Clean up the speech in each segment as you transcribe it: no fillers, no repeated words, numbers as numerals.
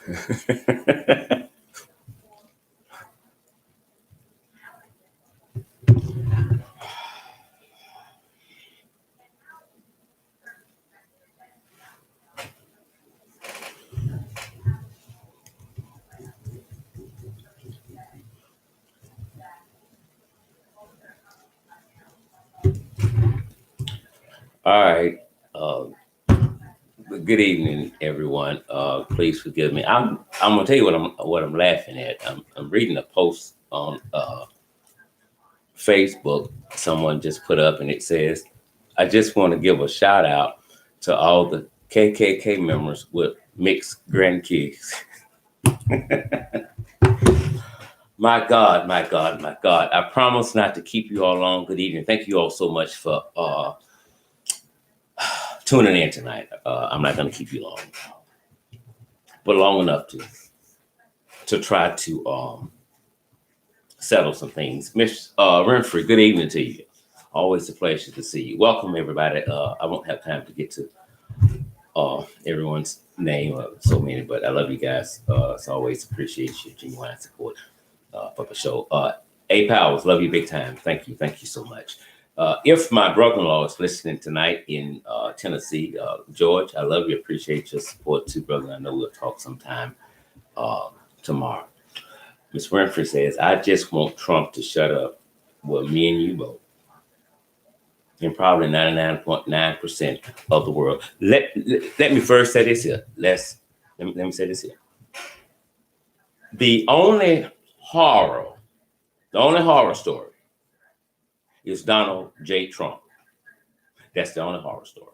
All right. Good evening, everyone. Please forgive me. I'm gonna tell you what I'm laughing at. I'm reading a post on Facebook. Someone just put up, and it says, "I just want to give a shout out to all the KKK members with mixed grandkids." My God, my God, my God! I promise not to keep you all long. Good evening. Thank you all so much for tuning in tonight. I'm not going to keep you long, but long enough to try to settle some things. Miss Renfrey, good evening to you. Always a pleasure to see you. Welcome, everybody. I won't have time to get to everyone's name, so many, but I love you guys. It's always appreciate your genuine support for the show. A Powers, love you big time. Thank you so much. If my brother-in-law is listening tonight in Tennessee, George, I love you. Appreciate your support too, brother. I know we'll talk sometime tomorrow. Ms. Winfrey says, I just want Trump to shut up. Well, me and you both. And probably 99.9% of the world. Let me first say this here. Let me say this here. The only horror story is Donald J. Trump. That's the only horror story.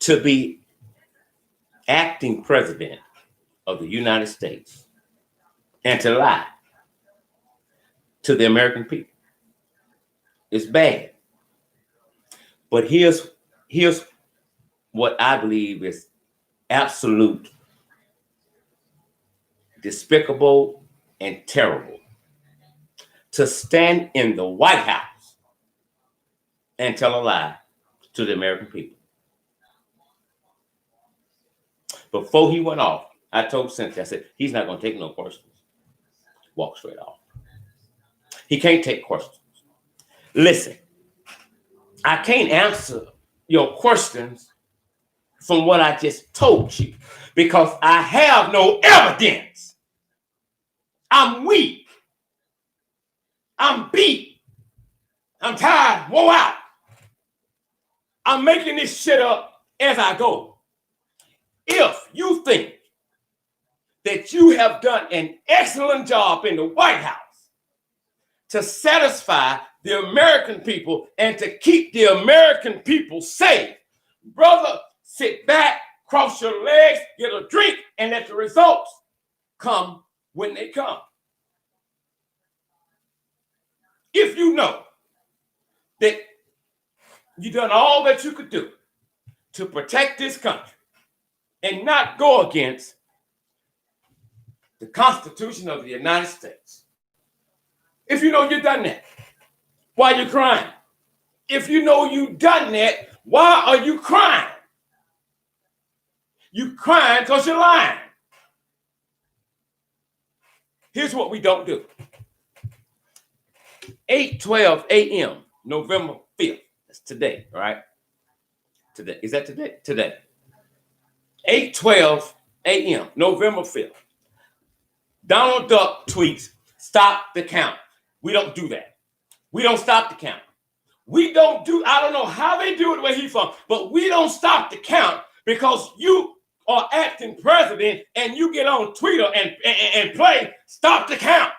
To be acting president of the United States and to lie to the American people is bad. But here's what I believe is absolute, despicable, and terrible. To stand in the White House and tell a lie to the American people. Before he went off, I told Cynthia, I said, he's not going to take no questions. Walk straight off. He can't take questions. Listen, I can't answer your questions from what I just told you because I have no evidence. I'm weak. I'm beat. I'm tired, wore out. I'm making this shit up as I go. If you think that you have done an excellent job in the White House to satisfy the American people and to keep the American people safe, brother, sit back, cross your legs, get a drink, and let the results come when they come. If you know that you've done all that you could do to protect this country and not go against the Constitution of the United States, if you know you've done that, why are you crying? If you know you've done that, why are you crying? You crying because you're lying. Here's what we don't do. 8:12 a.m., November 5th. That's today, right? Today. Is that today? Today. 8:12 a.m., November 5th. Donald Duck tweets, stop the count. We don't do that. We don't stop the count. We don't do, I don't know how they do it where he's from, but we don't stop the count because you are acting president and you get on Twitter and play stop the count.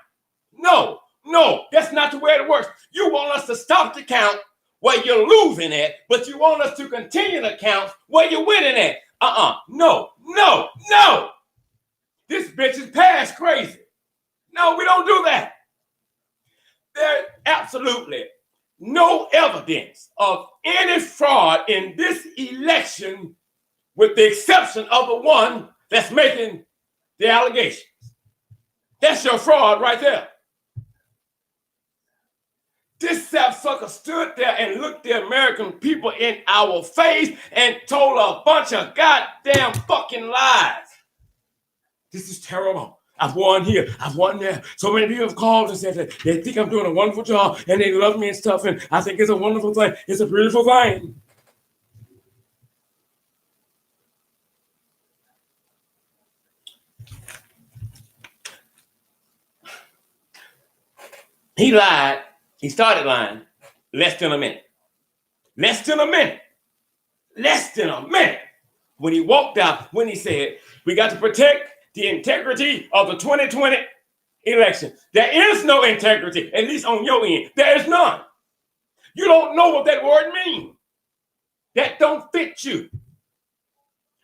No, that's not the way it works. You want us to stop the count where you're losing at, but you want us to continue the count where you're winning at. No. This bitch is past crazy. No, we don't do that. There's absolutely no evidence of any fraud in this election with the exception of the one that's making the allegations. That's your fraud right there. This sapsucker stood there and looked the American people in our face and told a bunch of goddamn fucking lies. This is terrible. I've won here. I've won there. So many people have called and said that they think I'm doing a wonderful job and they love me and stuff. And I think it's a wonderful thing. It's a beautiful thing. He lied. He started lying less than a minute. Less than a minute. Less than a minute. When he walked out, when he said, we got to protect the integrity of the 2020 election. There is no integrity, at least on your end. There is none. You don't know what that word means. That don't fit you.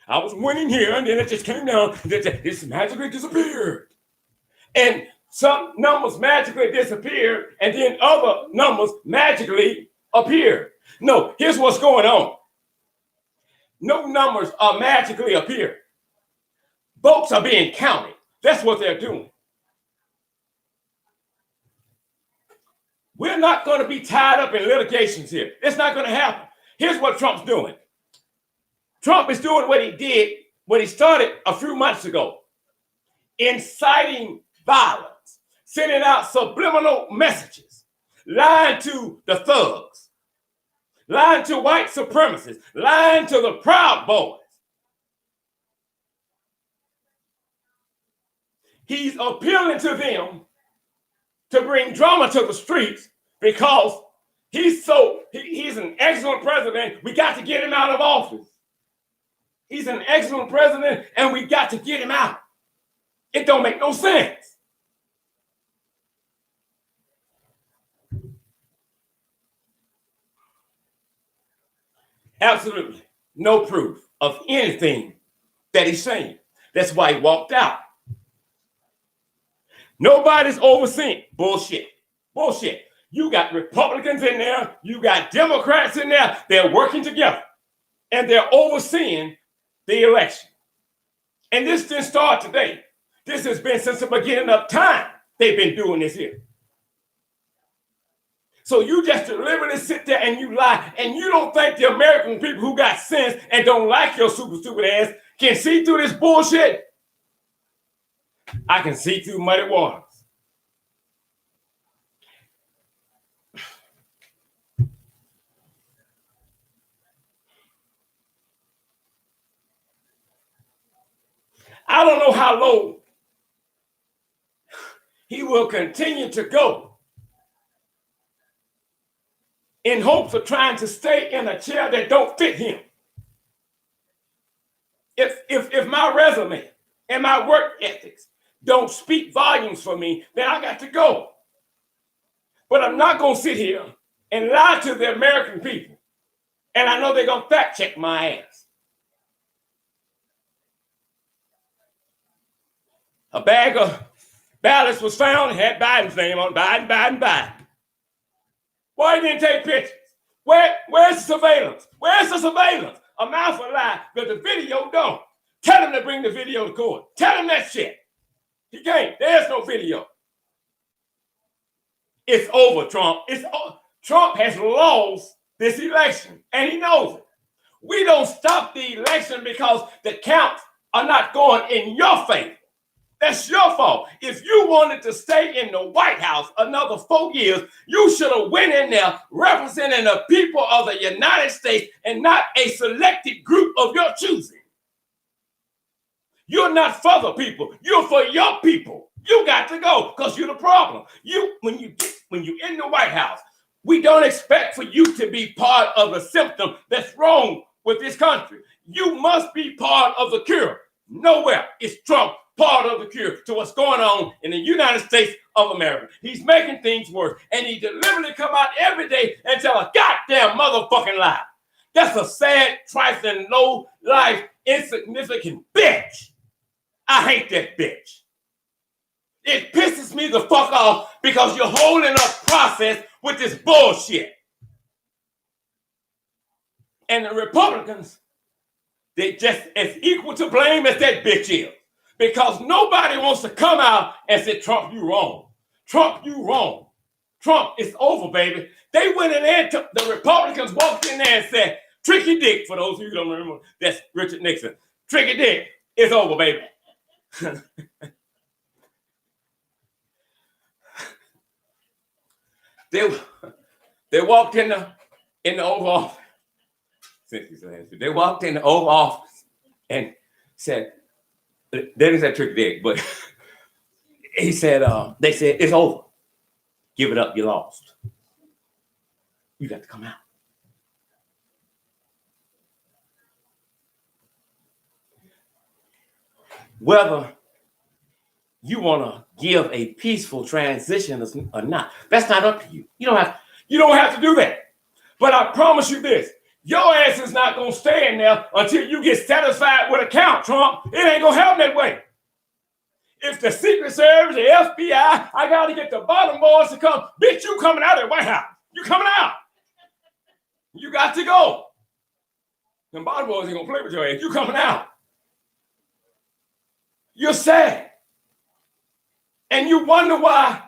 I was winning here, and then it just came down. This magically disappeared. And some numbers magically disappeared, and then other numbers magically appeared. No, here's what's going on. No numbers are magically appearing. Votes are being counted. That's what they're doing. We're not going to be tied up in litigations here. It's not going to happen. Here's what Trump's doing. Trump is doing what he did, what he started a few months ago, inciting violence, sending out subliminal messages, lying to the thugs, lying to white supremacists, lying to the Proud Boys. He's appealing to them to bring drama to the streets because he's an excellent president. We got to get him out of office. He's an excellent president, and we got to get him out. It don't make no sense. Absolutely no proof of anything that he's saying. That's why he walked out. Nobody's overseeing. Bullshit. Bullshit. You got Republicans in there. You got Democrats in there. They're working together. And they're overseeing the election. And this didn't start today. This has been since the beginning of time. They've been doing this here. So you just deliberately sit there and you lie. And you don't think the American people who got sense and don't like your super stupid ass can see through this bullshit? I can see through muddy waters. I don't know how low he will continue to go in hopes of trying to stay in a chair that don't fit him. If my resume and my work ethics don't speak volumes for me, then I got to go. But I'm not going to sit here and lie to the American people. And I know they're going to fact check my ass. A bag of ballots was found, had Biden's name on Biden. Why didn't take pictures? Where's the surveillance? Where's the surveillance? A mouth will lie, but the video don't. Tell him to bring the video to court. Tell him that shit. He can't. There's no video. It's over, Trump. Trump has lost this election, and he knows it. We don't stop the election because the counts are not going in your favor. That's your fault. If you wanted to stay in the White House another 4 years, you should have went in there representing the people of the United States and not a selected group of your choosing. You're not for the people. You're for your people. You got to go because you're the problem. When you're in the White House, we don't expect for you to be part of the symptom that's wrong with this country. You must be part of the cure. Nowhere is Trump part of the cure to what's going on in the United States of America. He's making things worse, and he deliberately come out every day and tell a goddamn motherfucking lie. That's a sad, trifling, low-life, insignificant bitch. I hate that bitch. It pisses me the fuck off because you're holding up process with this bullshit. And the Republicans, they're just as equal to blame as that bitch is. Because nobody wants to come out and say, Trump, you wrong. Trump, you wrong. Trump, it's over, baby. They went in there, the Republicans walked in there and said, Tricky Dick, for those of you who don't remember, that's Richard Nixon. Tricky Dick, it's over, baby. They walked in the Oval Office. They walked in the Oval Office and said, they didn't say Tricky Dick, but he said, they said, it's over. Give it up, you lost. You got to come out. Whether you want to give a peaceful transition or not, that's not up to you. You don't have to do that. But I promise you this, your ass is not going to stay in there until you get satisfied with a count, Trump. It ain't going to happen that way. If the Secret Service, the FBI, I got to get the bottom boys to come. Bitch, you coming out of the White House. You coming out. You got to go. The bottom boys ain't going to play with your ass. You coming out. You're sad. And you wonder why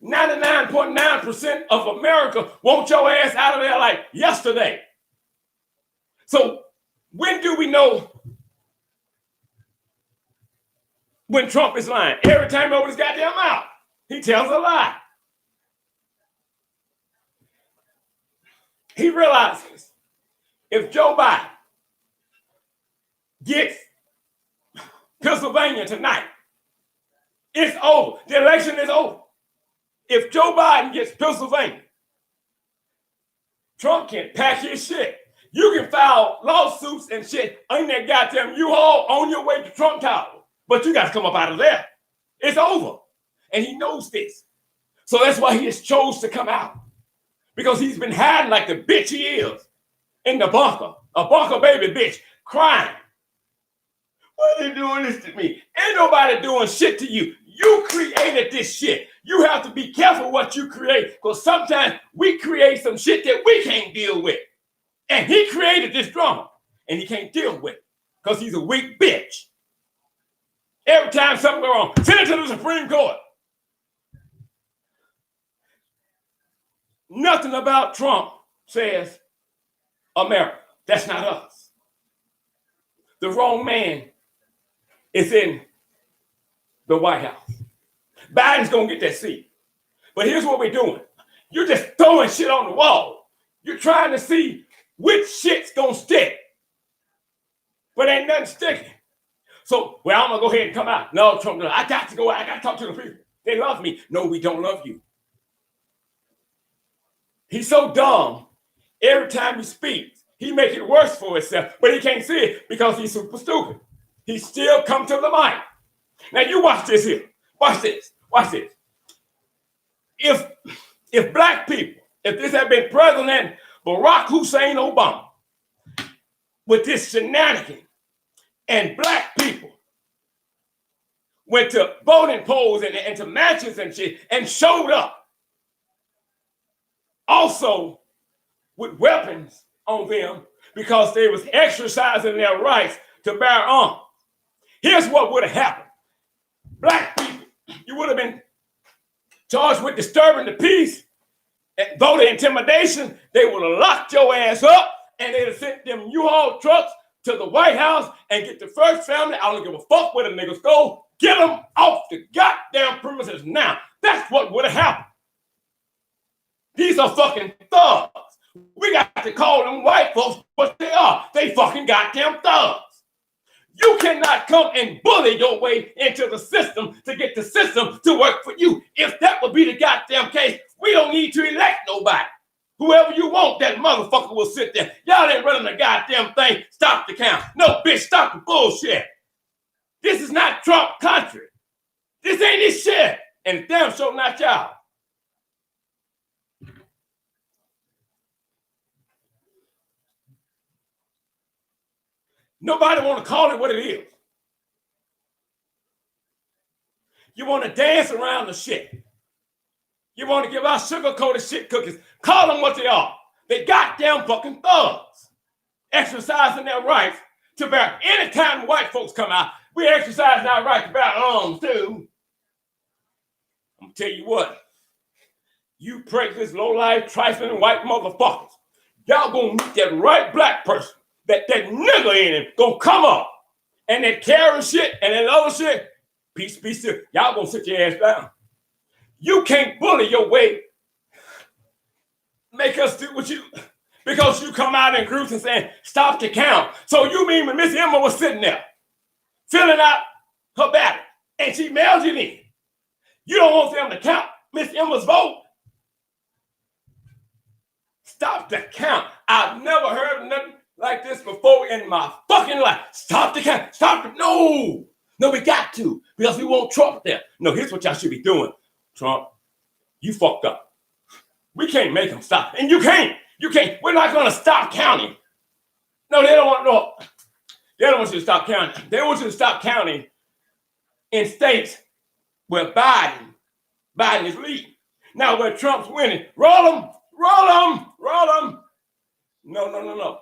99.9% of America want your ass out of there like yesterday. So when do we know when Trump is lying? Every time he opens his goddamn mouth, he tells a lie. He realizes if Joe Biden gets Pennsylvania tonight, it's over. The election is over. If Joe Biden gets Pennsylvania, Trump can pack his shit. You can file lawsuits and shit in that goddamn U-Haul on your way to Trump Tower. But you got to come up out of there. It's over. And he knows this. So that's why he has chose to come out. Because he's been hiding like the bitch he is in the bunker. A bunker baby bitch crying. Why are they doing this to me? Ain't nobody doing shit to you. You created this shit. You have to be careful what you create, because sometimes we create some shit that we can't deal with. And he created this drama, and he can't deal with it because he's a weak bitch. Every time something goes wrong, send it to the Supreme Court. Nothing about Trump says America. That's not us. The wrong man is in the White House. Biden's going to get that seat. But here's what we're doing. You're just throwing shit on the wall. You're trying to see which shit's going to stick. But ain't nothing sticking. So, well, I'm going to go ahead and come out. No, Trump, no, I got to go out. I got to talk to the people. They love me. No, we don't love you. He's so dumb. Every time he speaks, he makes it worse for himself. But he can't see it because he's super stupid. He still come to the mic. Now, you watch this here. Watch this. Watch this. If black people, if this had been President Barack Hussein Obama, with this shenanigan, and black people went to voting polls and to matches and shit and showed up, also with weapons on them because they was exercising their rights to bear arms. Here's what would have happened. Black people, you would have been charged with disturbing the peace and voter intimidation. They would have locked your ass up and they'd have sent them U-Haul trucks to the White House and get the first family. I don't give a fuck where the niggas go. Get them off the goddamn premises now. That's what would have happened. These are fucking thugs. We got to call them white folks what they are. They fucking goddamn thugs. You cannot come and bully your way into the system to get the system to work for you. If that would be the goddamn case, we don't need to elect nobody. Whoever you want, that motherfucker will sit there. Y'all ain't running the goddamn thing. Stop the count. No, bitch, stop the bullshit. This is not Trump country. This ain't his shit. And damn sure not y'all. Nobody want to call it what it is. You want to dance around the shit. You want to give out sugar-coated shit cookies. Call them what they are. They goddamn fucking thugs. Exercising their rights to bear. Anytime white folks come out, we exercise our right to bear arms too. I'm going to tell you what. You this low-life, trifling white motherfuckers. Y'all gonna meet that right black person, that nigga in him, gonna come up. And that Karen shit and that other shit, peace, y'all gonna sit your ass down. You can't bully your way, make us do what you, because you come out in groups and saying, stop the count. So you mean when Miss Emma was sitting there, filling out her ballot, and she mailed it in, you don't want them to count Miss Emma's vote? Stop the count. I've never heard nothing like this before in my fucking life. Stop the count. Stop it. No, we got to, because we want Trump there. No, here's what y'all should be doing. Trump, you fucked up. We can't make him stop. And you can't. We're not going to stop counting. No, they don't want you to stop counting. They want you to stop counting in states where Biden is leading. Now, where Trump's winning, roll them. No.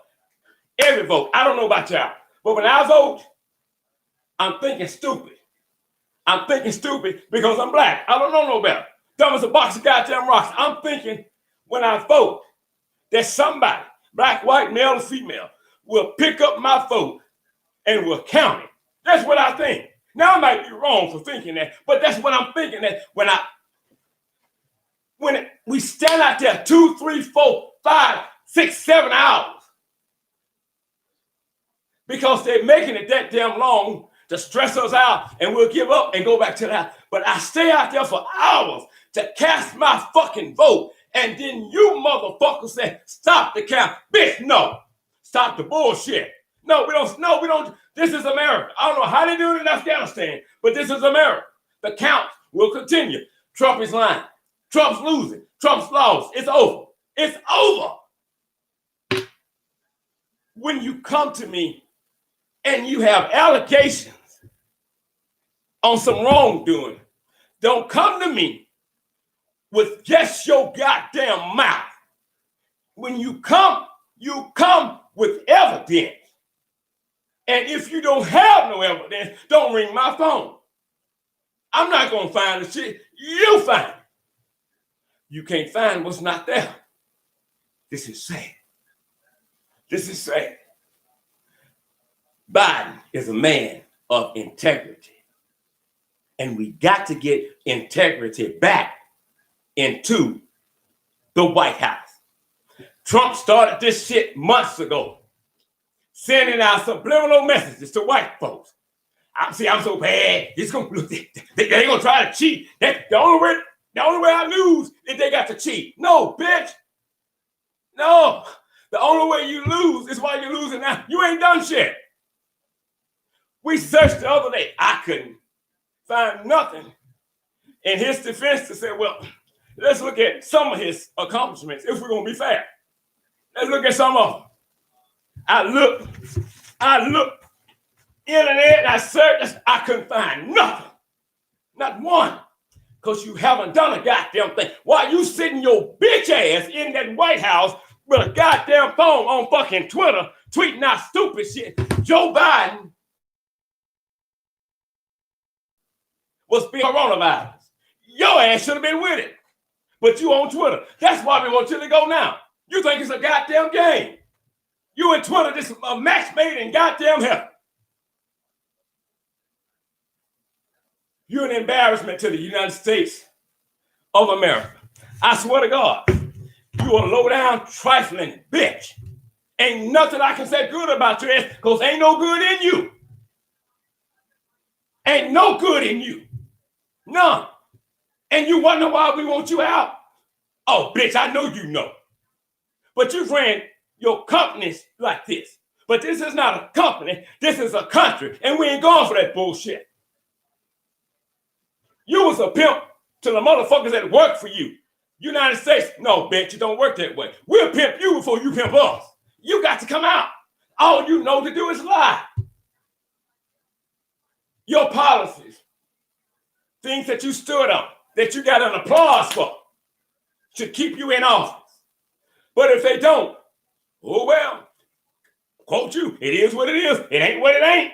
Every vote. I don't know about y'all, but when I vote, I'm thinking stupid. Because I'm black. I don't know no better. Dumb as a box of goddamn rocks. I'm thinking when I vote that somebody, black, white, male, or female, will pick up my vote and will count it. That's what I think. Now I might be wrong for thinking that, but that's what I'm thinking, that when we stand out there 2, 3, 4, 5, 6, 7 hours because they're making it that damn long to stress us out, and we'll give up and go back to the house. But I stay out there for hours to cast my fucking vote, and then you motherfuckers say, stop the count. Bitch, no. Stop the bullshit. No, we don't. This is America. I don't know how they do it in Afghanistan, but this is America. The count will continue. Trump is lying. Trump's losing. Trump's lost. It's over. When you come to me and you have allegations on some wrongdoing, don't come to me with just your goddamn mouth. When you come with evidence. And if you don't have no evidence, don't ring my phone. I'm not going to find the shit. You find it. You can't find what's not there. This is sad. Biden is a man of integrity. And we got to get integrity back into the White House. Trump started this shit months ago, sending out subliminal messages to white folks. I'm so bad. They're gonna try to cheat. The only way I lose is they got to cheat. No, bitch. No. The only way you lose is why you're losing now. You ain't done shit. We searched the other day. I couldn't find nothing in his defense to say, well, let's look at some of his accomplishments if we're gonna be fair. Let's look at some of them. I looked internet, I searched, I couldn't find nothing. Not one. Because you haven't done a goddamn thing. While you sitting your bitch ass in that White House with a goddamn phone on fucking Twitter, tweeting out stupid shit, Joe Biden was being coronavirus. Your ass should have been with it. But you on Twitter. That's why we want you to go now. You think it's a goddamn game. You and Twitter, this is a match made in goddamn heaven. You're an embarrassment to the United States of America. I swear to God, you a low-down, trifling bitch. Ain't nothing I can say good about your ass, because ain't no good in you. Ain't no good in you. None. And you wonder why we want you out? Oh, bitch, I know you know. But you ran your companies like this. But this is not a company. This is a country. And we ain't going for that bullshit. You was a pimp to the motherfuckers that work for you. United States, no, bitch, it don't work that way. We'll pimp you before you pimp us. You got to come out. All you know to do is lie. Your policies, things that you stood on, that you got an applause for, should keep you in office. But if they don't, oh well, quote you, it is what it is. It ain't what it ain't.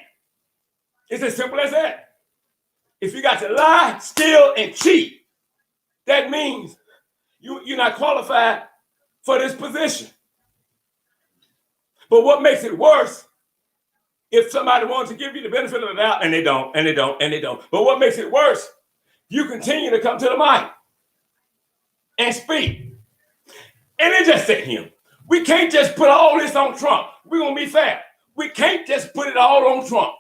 It's as simple as that. If you got to lie, steal, and cheat, that means You're not qualified for this position. But what makes it worse, if somebody wants to give you the benefit of the doubt, and they don't. But what makes it worse, you continue to come to the mic and speak. And it just ain't him. We can't just put all this on Trump. We're going to be fair. We can't just put it all on Trump.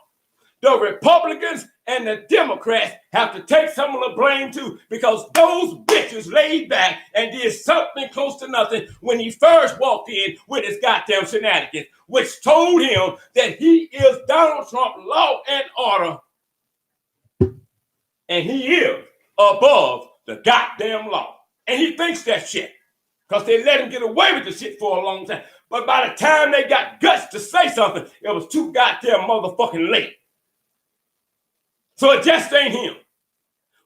The Republicans and the Democrats have to take some of the blame too, because those bitches laid back and did something close to nothing when he first walked in with his goddamn shenanigans, which told him that he is Donald Trump, law and order, and he is above the goddamn law. And he thinks that shit, because they let him get away with the shit for a long time. But by the time they got guts to say something, it was too goddamn motherfucking late. So it just ain't him.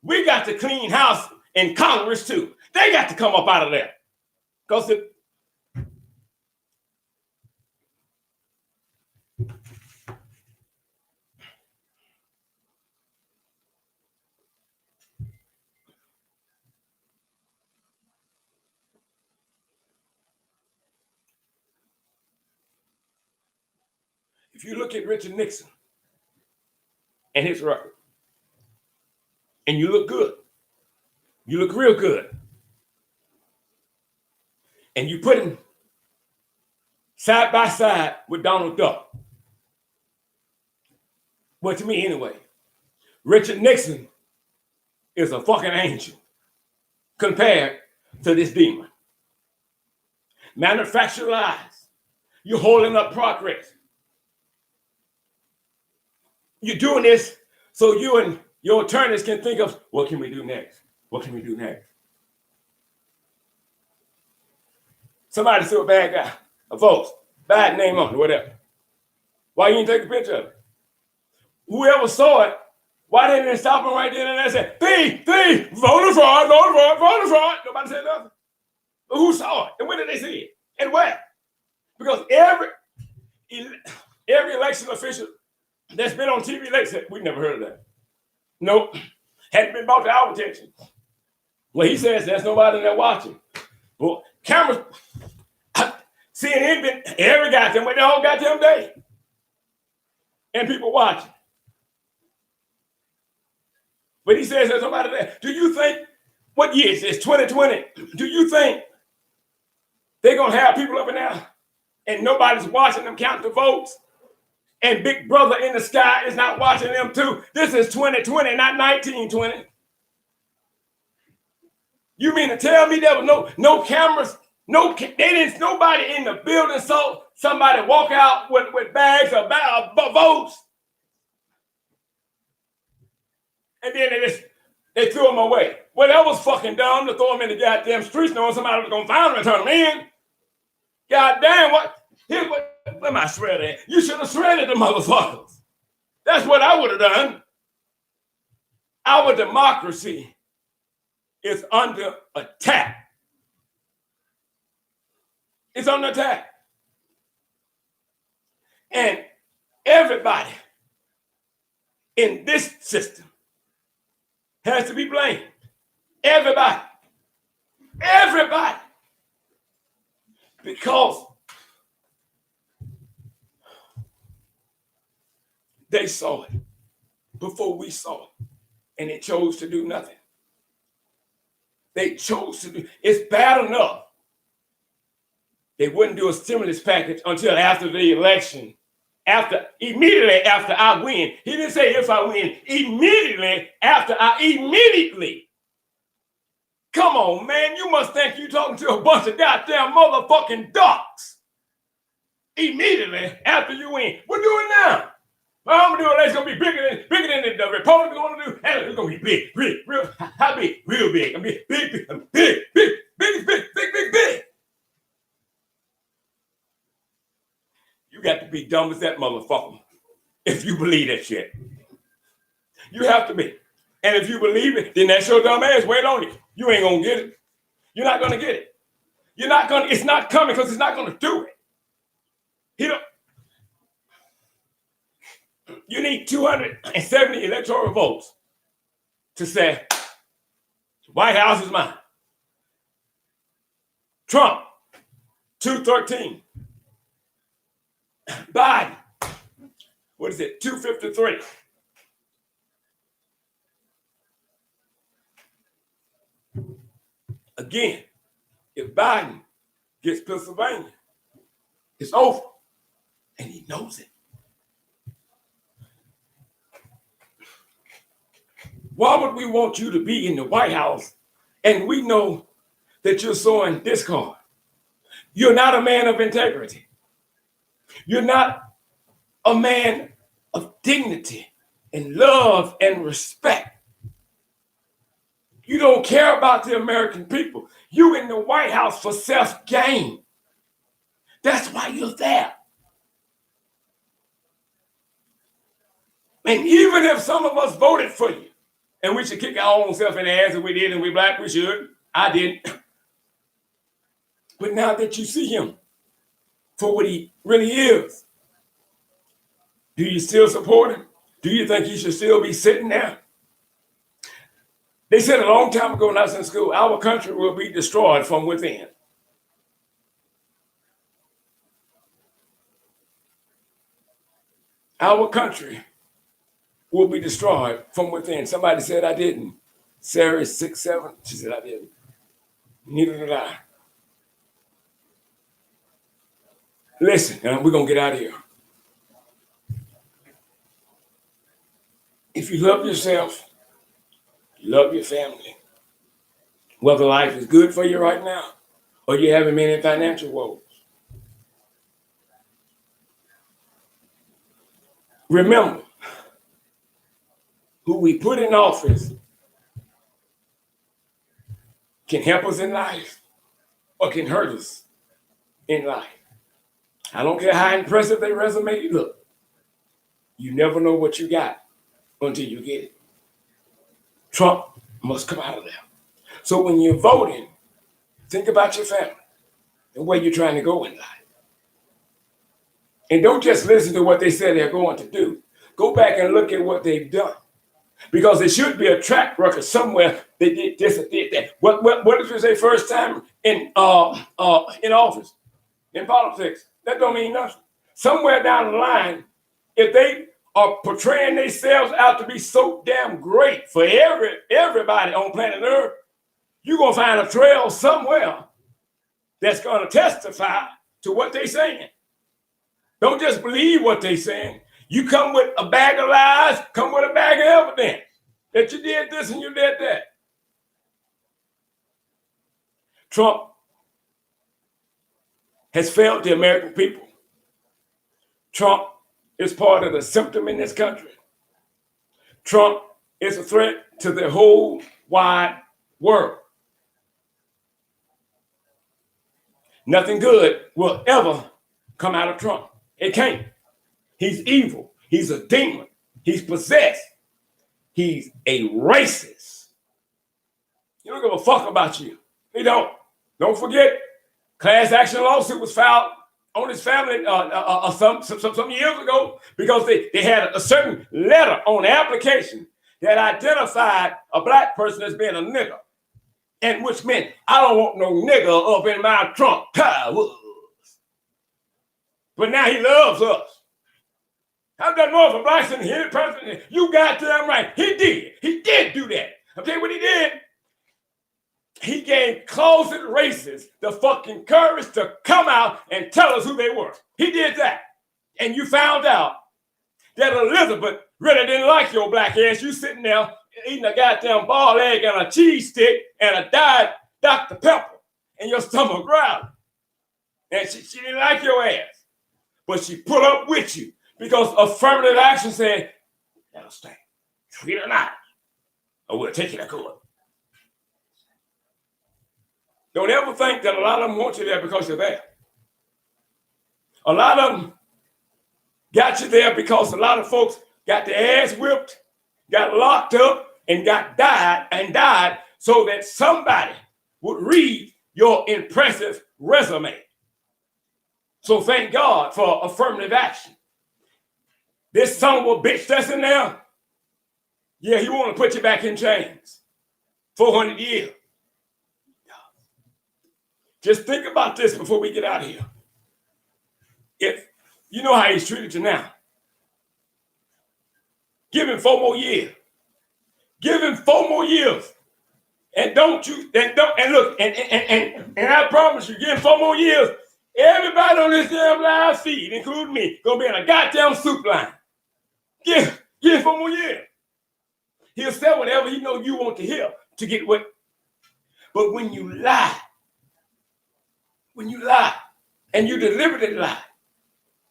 We got to clean house in Congress too. They got to come up out of there. Because if you look at Richard Nixon and his record, and you look good, you look real good, and you put him side by side with Donald Duck. Well, to me anyway, Richard Nixon is a fucking angel compared to this demon. Manufactured lies. You're holding up progress. You're doing this so you and your attorneys can think of, what can we do next? What can we do next? Somebody saw a bad guy, a folks, bad name on it, whatever. Why you didn't take a picture of it? Whoever saw it, why didn't they stop him right then and there and say, thief, voter fraud, voter fraud, voter fraud? Nobody said nothing. But who saw it? And when did they see it? And where? Because every election official that's been on TV lately said, we never heard of that. Nope. Hadn't been brought to our attention. Well, he says there's nobody there watching. Well, cameras, CNN been every goddamn way, the whole goddamn day. And people watching. But he says there's nobody there. Do you think, what year is this, 2020? Do you think they're going to have people up in there and nobody's watching them count the votes? And Big Brother in the sky is not watching them too. This is 2020, not 1920. You mean to tell me there was no cameras? Nobody in the building saw somebody walk out with bags of votes. And then they threw them away. Well, that was fucking dumb to throw them in the goddamn streets knowing somebody was going to find them and turn them in. Goddamn, what? Here's what am I shredding? You should have shredded the motherfuckers. That's what I would have done. Our democracy is under attack. It's under attack. And everybody in this system has to be blamed. Everybody. Everybody. Because they saw it before we saw it, and they chose to do nothing. They chose to do, it's bad enough they wouldn't do a stimulus package until after the election, immediately after I win. He didn't say if I win, immediately after immediately. Come on, man, you must think you're talking to a bunch of goddamn motherfucking ducks. Immediately after you win. We're doing now. Well, I'm gonna do it. It's gonna be bigger than the Republicans gonna do. And it's gonna be big, real. How big? Real big. I mean, big. You got to be dumb as that motherfucker if you believe that shit. You have to be. And if you believe it, then that's your dumb ass. Wait on it. You ain't gonna get it. You're not gonna get it. You're not gonna. It's not coming because it's not gonna do it. He don't. You need 270 electoral votes to say White House is mine. Trump, 213. Biden, what is it, 253. Again, if Biden gets Pennsylvania, it's over. And he knows it. Why would we want you to be in the White House and we know that you're sowing discord? You're not a man of integrity. You're not a man of dignity and love and respect. You don't care about the American people. You're in the White House for self-gain. That's why you're there. And even if some of us voted for you, and we should kick our own self in the ass if we did and we black, we should. I didn't. But now that you see him for what he really is, do you still support him? Do you think he should still be sitting there? They said a long time ago when I was in school, our country will be destroyed from within. Our country will be destroyed from within. Somebody said I didn't. Sarah is 6'7". She said I didn't. Neither did I. Listen, we're going to get out of here. If you love yourself, you love your family, whether life is good for you right now or you're having many financial woes, remember, who we put in office can help us in life or can hurt us in life. I don't care how impressive their resume look. You never know what you got until you get it. Trump must come out of there. So when you're voting, think about your family and where you're trying to go in life. And don't just listen to what they say they're going to do. Go back and look at what they've done. Because there should be a track record somewhere they did this or did that. What if it's their first time in office, in politics? That don't mean nothing. Somewhere down the line, if they are portraying themselves out to be so damn great for everybody on planet Earth, you're going to find a trail somewhere that's going to testify to what they're saying. Don't just believe what they're saying. You come with a bag of lies, come with a bag of evidence that you did this and you did that. Trump has failed the American people. Trump is part of the symptom in this country. Trump is a threat to the whole wide world. Nothing good will ever come out of Trump. It can't. He's evil. He's a demon. He's possessed. He's a racist. He don't give a fuck about you. He don't. Don't forget, class action lawsuit was filed on his family some years ago because they had a certain letter on the application that identified a black person as being a nigger, and which meant I don't want no nigger up in my trunk. But now he loves us. I've done more for blacks than any person. You goddamn right. He did. He did do that. I'll tell you what he did. He gave closet racists the fucking courage to come out and tell us who they were. He did that. And you found out that Elizabeth really didn't like your black ass. You sitting there eating a goddamn ball egg and a cheese stick and a diet Dr. Pepper and your stomach growling. And she didn't like your ass. But she put up with you because affirmative action said, that'll stay. Treat her nice, or we'll take you to court. Don't ever think that a lot of them want you there because you're there. A lot of them got you there because a lot of folks got their ass whipped, got locked up, and died so that somebody would read your impressive resume. So thank God for affirmative action. This son of a bitch that's in there, yeah, he want to put you back in chains. 400 years. Just think about this before we get out of here. If you know how he's treated you now, give him 4 more years. Give him 4 more years. And look, and I promise you, give him 4 more years. Everybody on this damn live feed, including me, gonna be in a goddamn soup line. Give him 4 more years. He'll say whatever he know you want to hear to get what. But when you lie, and you deliberately lie,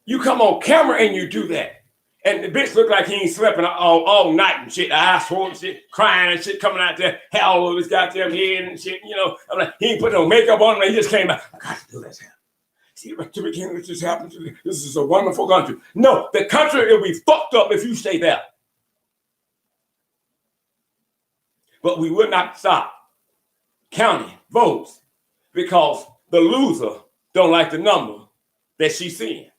you come on camera and you do that. And the bitch look like he ain't slept all night and shit, eyes swollen and shit, crying and shit, coming out there, hair all over his goddamn head and shit, you know. I'm like, he ain't put no makeup on him, he just came out. I gotta do this. See, Jimmy King, what just happened to me? This is a wonderful country. No, the country will be fucked up if you stay there. But we would not stop counting votes because the loser don't like the number that she's seeing.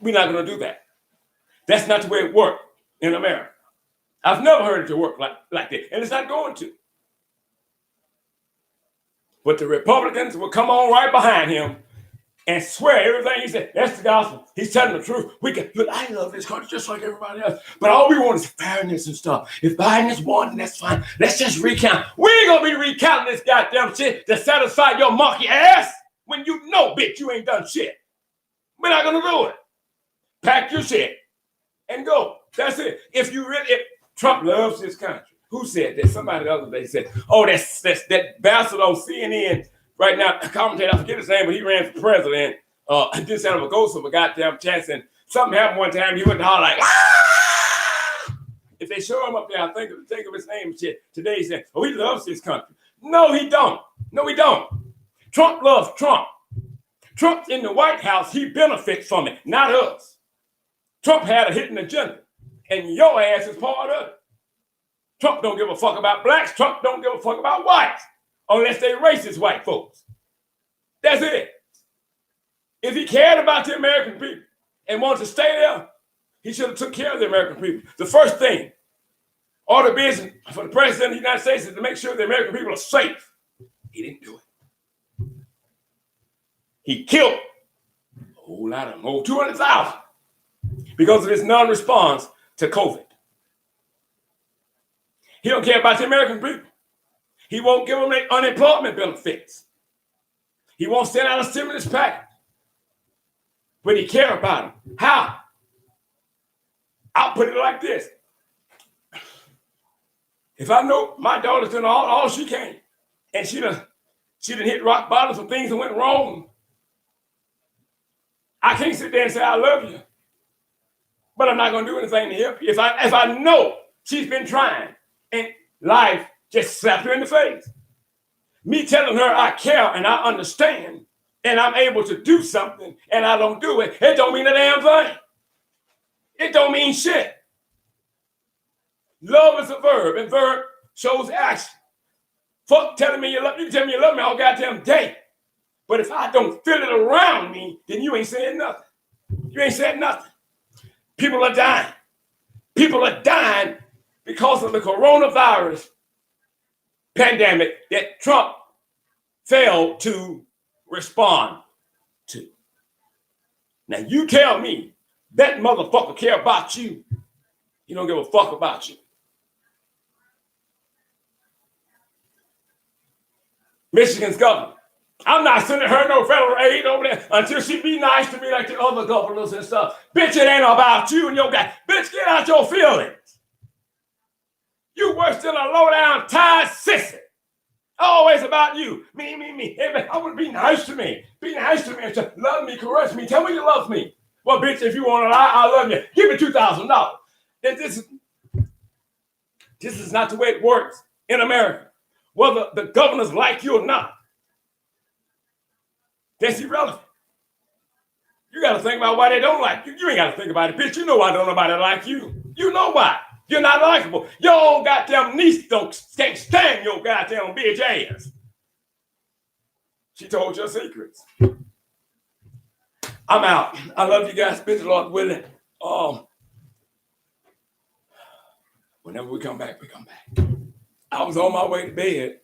We're not going to do that. That's not the way it works in America. I've never heard it to work like that, and it's not going to. But the Republicans will come on right behind him and swear everything he said. That's the gospel. He's telling the truth. We can look. I love this country just like everybody else. But all we want is fairness and stuff. If Biden is won, that's fine. Let's just recount. We ain't gonna be recounting this goddamn shit to set aside your monkey ass when you know, bitch, you ain't done shit. We're not gonna do it. Pack your shit and go. That's it. If Trump loves this country. Who said that? Somebody the other day said, "Oh, that's that bastard on CNN." Right now, a commentator, I forget his name, but he ran for president. Didn't sound of a ghost of a goddamn chance. And something happened one time, he went to holler like, ah! If they show him up there, I think of his name and shit. Today he said, oh, he loves this country. No, he don't. No, he don't. Trump loves Trump. Trump's in the White House, he benefits from it, not us. Trump had a hidden agenda, and your ass is part of it. Trump don't give a fuck about blacks. Trump don't give a fuck about whites. Unless they racist white folks. That's it. If he cared about the American people and wanted to stay there, he should have took care of the American people. The first thing ought to be for the president of the United States is to make sure the American people are safe. He didn't do it. He killed a whole lot of them, over 200,000, because of his non-response to COVID. He don't care about the American people. He won't give them unemployment benefits. He won't send out a stimulus package. But he cares about them. How? I'll put it like this. If I know my daughter's done all she can, and she done hit rock bottom, some things that went wrong, I can't sit there and say I love you. But I'm not going to do anything to help you. If I know she's been trying and life just slapped her in the face. Me telling her I care and I understand and I'm able to do something and I don't do it, it don't mean a damn thing. It don't mean shit. Love is a verb, and verb shows action. Fuck telling me you love me. You can tell me you love me all goddamn day. But if I don't feel it around me, then you ain't saying nothing. You ain't saying nothing. People are dying. People are dying because of the coronavirus pandemic that Trump failed to respond to. Now you tell me that motherfucker care about you. He don't give a fuck about you. Michigan's governor. I'm not sending her no federal aid over there until she be nice to me like the other governors and stuff. Bitch, it ain't about you and your guy. Bitch, get out your feelings. You worse than a low-down tired sissy. Always about you. Me. Hey, I want to be nice to me. Be nice to me and say, love me, caress me. Tell me you love me. Well, bitch, if you want to lie, I love you. Give me $2,000. This is not the way it works in America. Whether the governors like you or not, that's irrelevant. You got to think about why they don't like you. You ain't got to think about it, bitch. You know why don't nobody like you. You know why. You're not likable. Your own goddamn niece can't stand your goddamn bitch ass. She told your secrets. I'm out. I love you guys. Bitch, Lord willing. Whenever we come back, we come back. I was on my way to bed,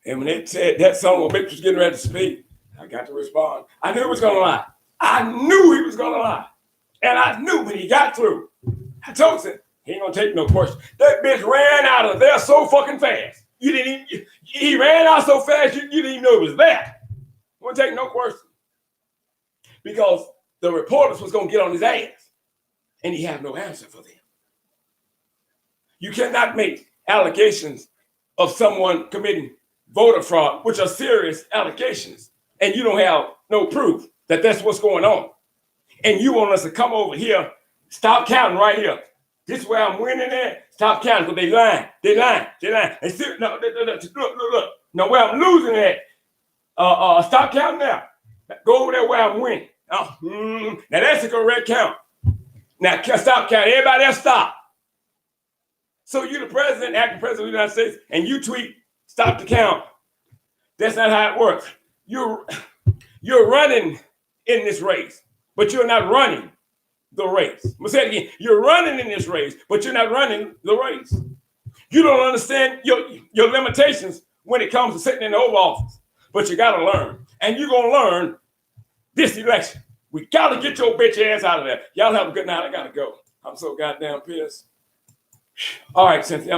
and when they said that son of a bitch was getting ready to speak, I got to respond. I knew he was going to lie. I knew he was going to lie. And I knew when he got through, I told him, he ain't going to take no question. That bitch ran out of there so fucking fast. You didn't even, he ran out so fast, you didn't even know it was there. Wouldn't take no question. Because the reporters was going to get on his ass. And he had no answer for them. You cannot make allegations of someone committing voter fraud, which are serious allegations, and you don't have no proof that that's what's going on. And you want us to come over here, stop counting right here. This is where I'm winning at. Stop counting because they lying. They lying. They lying. And see, no, look. Now where I'm losing at, stop counting now. Go over there where I'm winning. Now that's the correct count. Now stop counting. Everybody else stop. So you're the president, acting president of the United States, and you tweet, stop the count. That's not how it works. You're running in this race, but you're not running the race. I'm gonna say it again. You're running in this race, but you're not running the race. You don't understand your limitations when it comes to sitting in the Oval Office, but you gotta learn. And you're gonna learn this election. We gotta get your bitch ass out of there. Y'all have a good night. I gotta go. I'm so goddamn pissed. All right, Cynthia.